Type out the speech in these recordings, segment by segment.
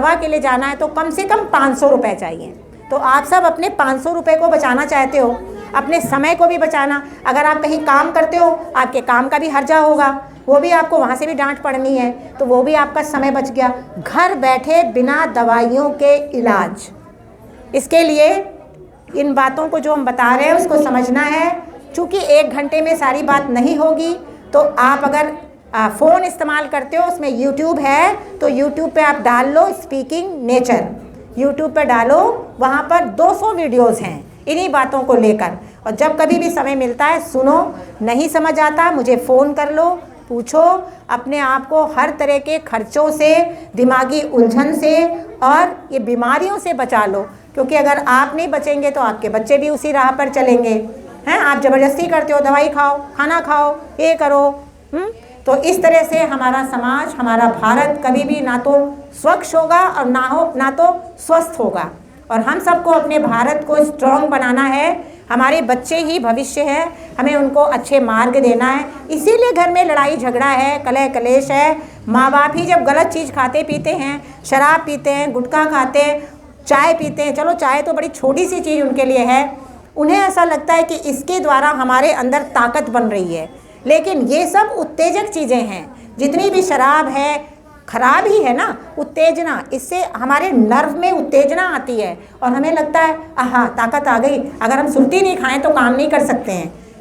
दवा के लिए जाना है तो कम से कम 500 रुपये चाहिए। तो आप सब अपने 500 रुपये को बचाना चाहते हो, अपने समय को भी बचाना। अगर आप कहीं काम करते हो, आपके काम का भी हर्जा होगा, वो भी आपको वहाँ से भी डांट पड़नी है, तो वो भी आपका समय बच गया। घर बैठे बिना दवाइयों के इलाज, इसके लिए इन बातों को जो हम बता रहे हैं उसको समझना है। चूँकि 1 घंटे में सारी बात नहीं होगी, तो आप अगर फ़ोन इस्तेमाल करते हो, उसमें यूट्यूब है, तो यूट्यूब पे आप डाल लो स्पीकिंग नेचर, यूट्यूब पे डालो, वहाँ पर 200 वीडियोज़ हैं इन्हीं बातों को लेकर। और जब कभी भी समय मिलता है सुनो, नहीं समझ आता मुझे फ़ोन कर लो, पूछो, अपने आप को हर तरह के खर्चों से, दिमागी उलझन से और ये बीमारियों से बचा लो। क्योंकि अगर आप नहीं बचेंगे तो आपके बच्चे भी उसी राह पर चलेंगे हैं। आप ज़बरदस्ती करते हो, दवाई खाओ, खाना खाओ, ये करो। तो इस तरह से हमारा समाज, हमारा भारत कभी भी ना तो स्वच्छ होगा और ना तो स्वस्थ होगा। और हम सबको अपने भारत को स्ट्रॉन्ग बनाना है। हमारे बच्चे ही भविष्य है, हमें उनको अच्छे मार्ग देना है। इसीलिए घर में लड़ाई झगड़ा है, कलह कलेश है। माँ बाप ही जब गलत चीज़ खाते पीते हैं, शराब पीते हैं, गुटखा खाते हैं, चाय पीते हैं, चलो चाय तो बड़ी छोटी सी चीज़ उनके लिए है, उन्हें ऐसा लगता है कि इसके द्वारा हमारे अंदर ताकत बन रही है। लेकिन ये सब उत्तेजक चीज़ें हैं। जितनी भी शराब है खराब ही है ना, उत्तेजना, इससे हमारे नर्व में उत्तेजना आती है और हमें लगता है आहा ताकत आ गई, अगर हम सुर्ती नहीं खाएं तो काम नहीं कर सकते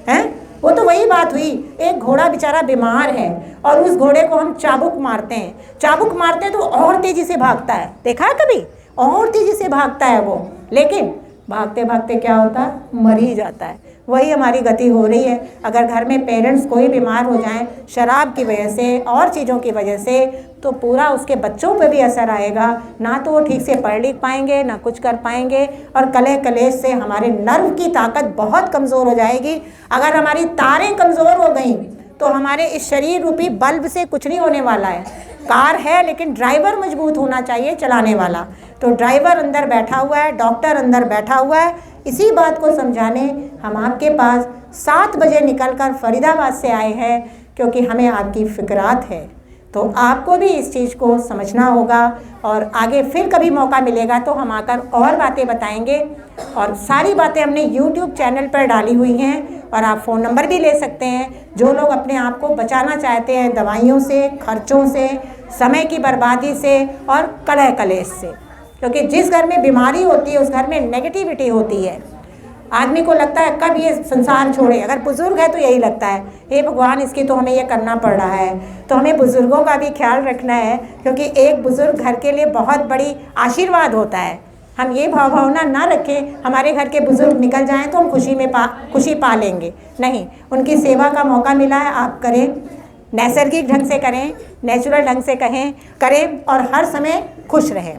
हैं। वो तो वही बात हुई, एक घोड़ा बेचारा बीमार है और उस घोड़े को हम चाबुक मारते हैं, चाबुक मारते हैं तो और तेज़ी से भागता है, देखा है कभी? और तेज़ी से भागता है वो, लेकिन भागते भागते क्या होता है, मर ही जाता है। वही हमारी गति हो रही है। अगर घर में पेरेंट्स कोई बीमार हो जाएं शराब की वजह से और चीज़ों की वजह से, तो पूरा उसके बच्चों पे भी असर आएगा। ना तो वो ठीक से पढ़ लिख पाएंगे, ना कुछ कर पाएंगे, और कलह कलेश से हमारे नर्व की ताकत बहुत कमज़ोर हो जाएगी। अगर हमारी तारें कमज़ोर हो गई तो हमारे इस शरीर रूपी बल्ब से कुछ नहीं होने वाला है। कार है लेकिन ड्राइवर मजबूत होना चाहिए चलाने वाला। तो ड्राइवर अंदर बैठा हुआ है, डॉक्टर अंदर बैठा हुआ है। इसी बात को समझाने हम आपके पास 7 बजे निकलकर फरीदाबाद से आए हैं, क्योंकि हमें आपकी फिक्रात है। तो आपको भी इस चीज़ को समझना होगा और आगे फिर कभी मौका मिलेगा तो हम आकर और बातें बताएंगे। और सारी बातें हमने YouTube चैनल पर डाली हुई हैं और आप फ़ोन नंबर भी ले सकते हैं। जो लोग अपने आप को बचाना चाहते हैं दवाइयों से, खर्चों से, समय की बर्बादी से और कलह कलेश से, क्योंकि जिस घर में बीमारी होती है उस घर में नेगेटिविटी होती है। आदमी को लगता है कब ये संसार छोड़े। अगर बुज़ुर्ग है तो यही लगता है, हे भगवान इसकी तो हमें ये करना पड़ रहा है। तो हमें बुज़ुर्गों का भी ख्याल रखना है, क्योंकि एक बुज़ुर्ग घर के लिए बहुत बड़ी आशीर्वाद होता है। हम ये भावना ना रखें हमारे घर के बुज़ुर्ग निकल जाएं तो हम खुशी पा लेंगे। नहीं, उनकी सेवा का मौका मिला है, आप करें, नैसर्गिक ढंग से करें, नेचुरल ढंग से करें और हर समय खुश रहें।